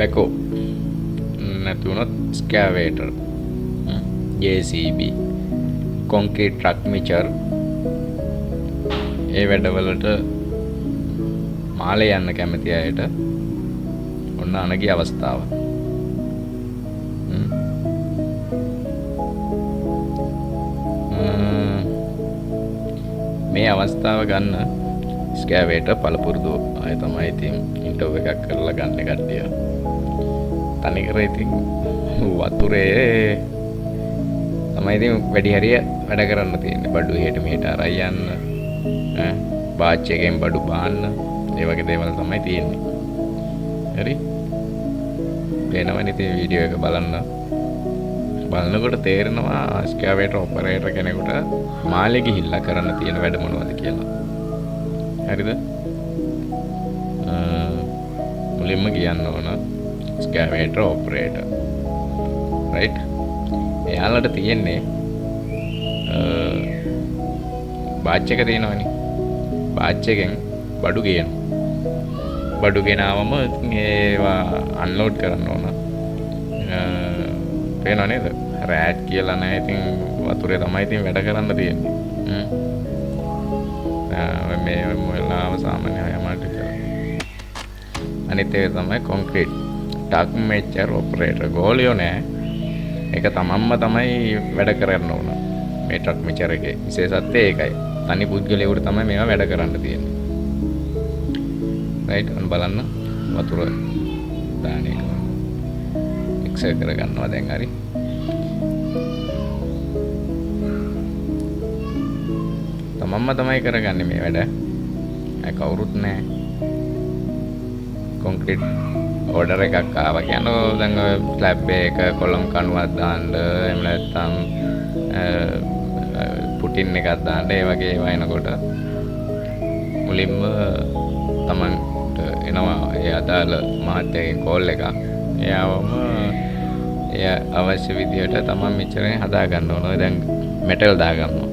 Backhoe නැති වුණොත් ස්කෑවේටර්, JCB, concrete truck මිචර්, ඒ වැඩවලට මාලේ යන්න කැමති අයට ඔන්න අනගිය අවස්ථාව. මේ අවස්ථාව ගන්න ස්කෑවේටර් පළපුරුදු අය තමයි ඉතින් ඉන්ටර්වයුව එකක් කරලා ගන්න කට්ටිය. තනිකර ඉතින් වතුරේ තමයි ඉතින් වැඩි හරිය වැඩ කරන්න තියෙන්නේ. බඩු එහෙට මෙහෙට අරයි යන්න, බාච් එකෙන් බඩු බාන්න, ඒ වගේ දේවල් තමයි තියෙන්නේ. හරි? පේනවනේ ඉතින් වීඩියෝ එක බලනකොට තේරෙනවා ස්කෑවේටර් ඔපරේටර් කෙනෙකුට මාළේ ගිහිල්ලා කරන්න තියෙන වැඩ මොනවද කියලා. හරිද? මුලින්ම කියන්න ඕන ස්කෑවේටර් ඔපරේටර්. රයිට්? එයාලට තියෙන්නේ බාච් එක තියෙනවනේ. බාච් එකෙන් බඩු ගේනවා. බඩු ගෙනාවම ඒවා අන්ලෝඩ් කරන්න ඕන. පේනව නේද? රෑට් කියලා නැහැ. ඉතින් වතුරේ තමයි ඉතින් වැඩ කරන්න තියෙන්නේ. මේ මොළාව සාමාන්‍ය අයමට කරා. අනිත් එක තමයි කොන්ක්‍රීට් ටක් මෙච්චර් ඔපරේටර්. ගෝලියෝ නෑ. ඒක තමන්ම තමයි වැඩ කරන්න ඕන. මේ ට්‍රක් මෙච්චර් එකේ විශේෂත්වය ඒකයි. තනි පුද්ගලයෙකුට තමයි මේවා වැඩ කරන්න තියෙන්නේ. රයිට්? අන්න බලන්න වතුර දාන එක මික්ස් කරගන්නවා දැන්. හරි? තමන්ම තමයි කරගන්නේ මේ වැඩ. කවුරුත් නෑ. කොන්ක්‍රීට් ඕඩර් එකක් ආවා කියනවා දැන් ඔය ස්ලැබ් එක කොලම් කණුවක් දාන්න, එහෙම නැත්නම් පුටින් එකක් දාන්න, ඒ වගේ ඒවා එනකොට මුලින්ම තමන්ට එනවා ඒ අදාළ මහත්යගෙන් කෝල් එකක්. එයාවම එය අවශ්‍ය විදියට තමන් මෙච්චරෙන් හදා ගන්න ඕන. දැන් මෙටල් දා ගන්නවා.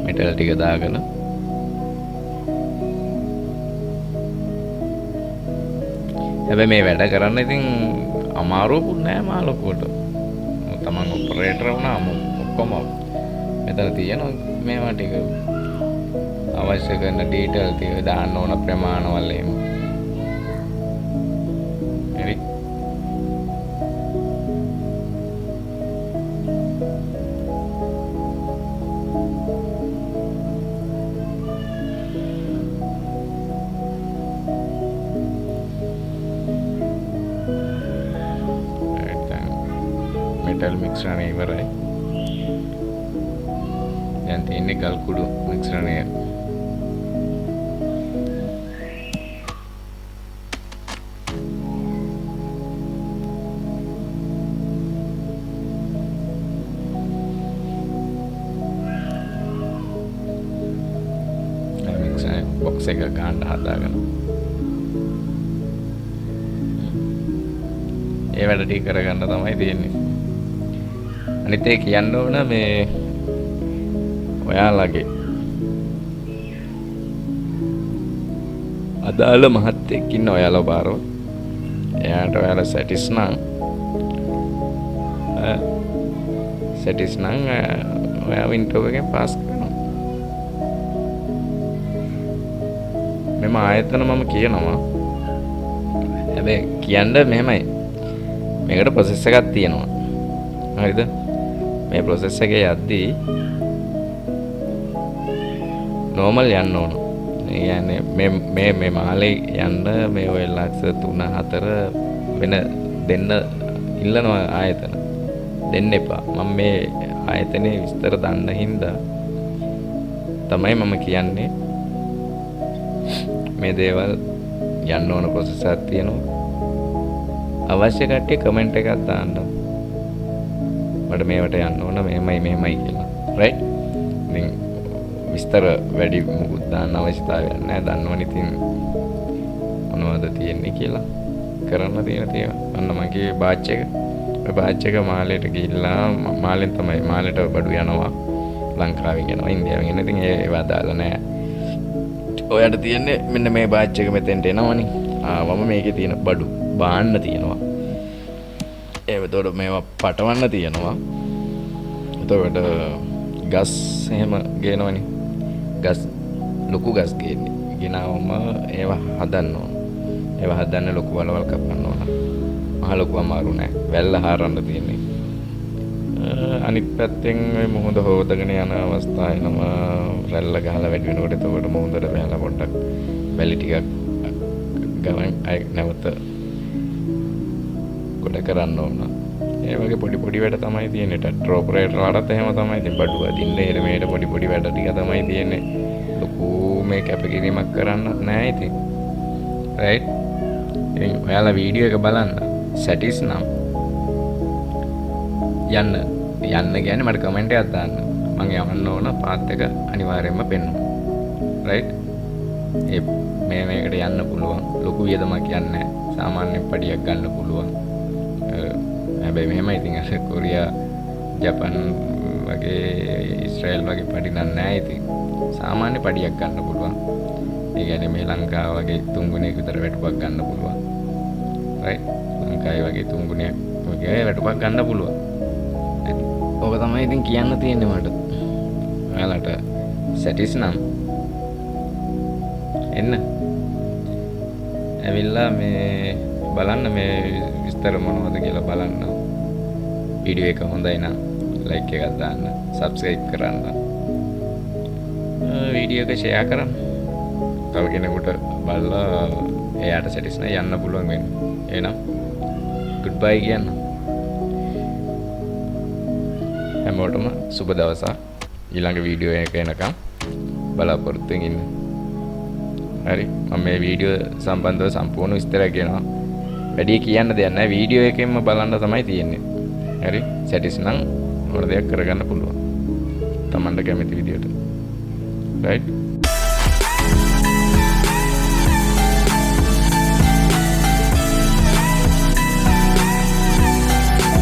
මෙටල් ටික දාගෙන හැබැයි මේ වැඩ කරන්න ඉතින් අමාරුවකුත් නෑ මාළොකුවට. තමන් ඔපරේටර් වුණාම ඔක්කොම මෙතන තියෙන මේවා ටික අවශ්‍ය කරන ඩීටේල් ටික දාන්න ඕන ප්‍රමාණවල එහෙම. හරි? මෙටල් මික්ස්රණය ඉවරයි. දැන් තියෙන්නේ ගල් කුඩු මික්ස්රණය. මික්ස්රණය බොක්ස් එක ගන්න හදාගෙන ඒ වැඩ ටික කරගන්න තමයි තියෙන්නේ. අනිත් ඒ කියන්න ඕන මේ ඔයාලගේ අදාළ මහත්තයෙක් ඉන්න ඔයාලා බාරව. එයාට ඔයාලා සැටිස් නම් ඔයා ඉන්ටර්වයුව එකෙන් පාස් කරනවා. මෙම ආයතන මම කියනවා. හැබැයි කියන්න මෙහෙමයි. මේකට ප්‍රොසෙස් එකක් තියෙනවා. හරිද? මේ ප්‍රොසෙස් එකේ යද්දී නෝමල් යන්න ඕන. ඒ කියන්නේ මේ මාලේ යන්න මේ ඔය ලක්ෂ 3-4 වෙන දෙන්න ඉල්ලනවා ආයතන. දෙන්න එපා. මම මේ ආයතනයේ විස්තර දන්න හින්දා තමයි මම කියන්නේ මේ දේවල් යන්න ඕන ප්‍රොසෙස් එකක් තියෙනවා. අවශ්‍ය කට්ටිය කමෙන්ට් එකක් දාන්න. මට මේවට යන්න ඕන මෙහෙමයි කියලා. රයිට්? ඉතින් විස්තර වැඩි මොකුත් දාන්න අවශ්‍යතාවයක් නැහැ. දන්නවනේ ඉතින් මොනවද තියෙන්නේ කියලා. කරන්න තියෙන දේවල්. අන්න මගේ බාච් එක. ඔය බාච් එක මාලේට ගිහිල්ලා මාලෙන් තමයි මාලේට බඩු යනවා. ලංකාවෙන් යනවා, ඉන්දියාවෙන් යනවා. ඉතින් ඒව අදාළ නැහැ. ඔයාට තියෙන්නේ මෙන්න මේ බාච් එක මෙතෙන්ට එනවනේ. ආවම මේකේ තියෙන බඩු බාන්න තියෙනවා. එතකොට මේවා පටවන්න තියෙනවා. එතකොට ගස් එහෙම ගේනවනේ. ගස් ලොකු ගස් ගේන්නේ. ගෙනාවම ඒවා හදන්න ඕන. ඒවා හදන්න ලොකු වලවල් කපන්න ඕන. මහ ලොකු අමාරු නෑ. වැල්ල හරන්න තියෙන්නේ. අනිත් පැත්තෙන් මේ මුහුද හොදගෙන යන අවස්ථාව එනවා. රැල්ල ගහලා වැඩි වෙනකොට එතකොට මුහුදට බහලා පොඩ්ඩක් වැලි ටිකක් ගමන් අය නැවත කොට කරන්න ඕන. ඒ වගේ පොඩි වැඩ තමයි තියෙන්නේ. ට්‍රැක්ටර් ඔපරේටර්ලාටත් එහෙම තමයි. ඉතින් බඩුව අදින්න එහෙර මෙහෙර පොඩි වැඩ ටික තමයි තියෙන්නේ. ලොකු මේ කැපකිරීමක් කරන්න නෑ ඉතින්. රයිට්. ඉතින් ඔයාලා වීඩියෝ එක බලන්න. සැටිස් නම් යන්න කියන්නේ මට කමෙන්ට් එකක් දාන්න. මම යවන්න ඕන පාත් එක අනිවාර්යයෙන්ම පෙන්වන්න. රයිට්. මේකට යන්න පුළුවන්. ලොකු වියදමක් යන්නේ නැහැ. සාමාන්‍ය පඩියක් ගන්න පුළුවන්. හැබැයි මෙහෙම ඉතින් අර කොරියා, ජපාන් වගේ ඊශ්‍රායල් වගේ පඩි නැහැ ඉතින්. සාමාන්‍ය පඩියක් ගන්න පුළුවන්. ඒ කියන්නේ මේ ලංකාව වගේ 3 ගුණයක විතර වැටුපක් ගන්න පුළුවන්. රයිට්. ලංකාවේ වගේ 3 ගුණයක් වගේ වැටුපක් ගන්න පුළුවන්. ඕක තමයි ඉතින් කියන්න තියෙන්නේ මට. ඔයාලට සැටිස් නම් එන්න. ඇවිල්ලා මේ බලන්න මේ විස්තර මොනවද කියලා බලන්න. වීඩියෝ එක හොඳයි නම් ලයික් එකක් දාන්න, සබ්ස්ක්‍රයිබ් කරන්න. වීඩියෝ එක ෂෙයා කරන්න. තව කෙනෙකුට බලලා එයාට සැටිස් නම් යන්න පුළුවන් වෙන්නේ. එහෙනම් ගුඩ් බයි කියන්න. හැමෝටම සුබ දවසක්. ඊළඟ වීඩියෝ එක එනකම් බලාපොරොත්තුෙන් ඉන්න. හරි. මම මේ වීඩියෝ සම්බන්ධව සම්පූර්ණ විස්තර කියනවා. වැඩි කියන්න දෙයක් නැහැ. වීඩියෝ එකෙන්ම බලන්න තමයි තියෙන්නේ. හරි. සැටිස් නම් මොන දෙයක් කරගන්න පුළුවන්. Tamanට කැමති විදියට. right.